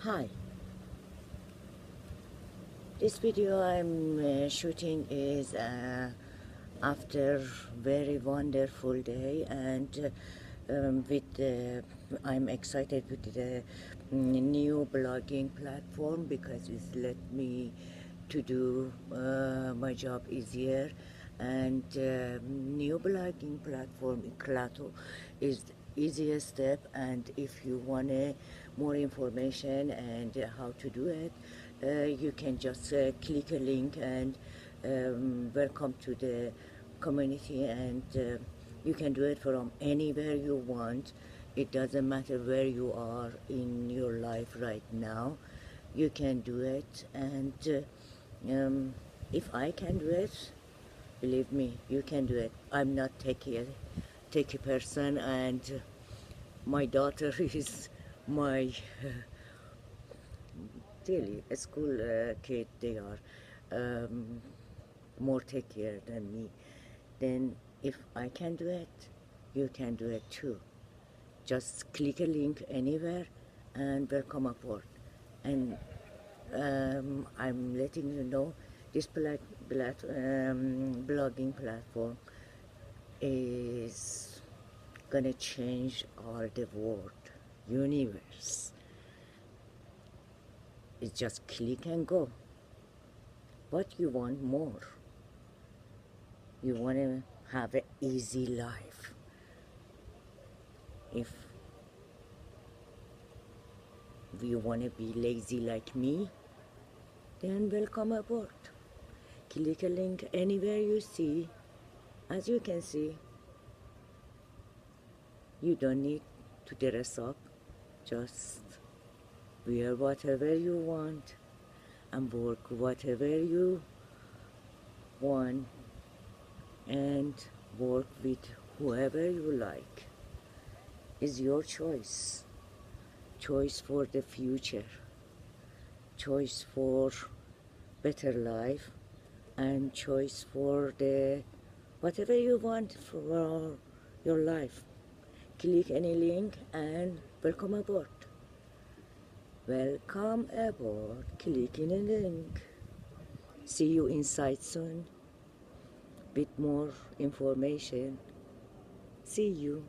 Hi, this video I'm shooting is after very wonderful day, and I'm excited with the new blogging platform because it's let me to do my job easier. And new blogging platform Klato is the easiest step, and if you want more information and how to do it, you can just click a link and welcome to the community, and you can do it from anywhere you want. It doesn't matter where you are in your life right now, you can do it. And if I can do it, believe me, you can do it. I'm not techie person, and my daughter is my really a school kid. They are um, more techier than me. Then if I can do it, you can do it too. Just click a link anywhere and welcome aboard. And I'm letting you know this blogging platform is gonna change all the world, universe. It's just click and go. What you want more? You want to have an easy life. If you want to be lazy like me, then welcome aboard. Click a link anywhere you see. As you can see, you don't need to dress up. Just wear whatever you want and work whatever you want and work with whoever you like. It's your choice. Choice for the future. Choice for better life, and choice for the whatever you want for your life. Click any link and welcome aboard. Welcome aboard. Click in a link. See you inside soon with more information. See you.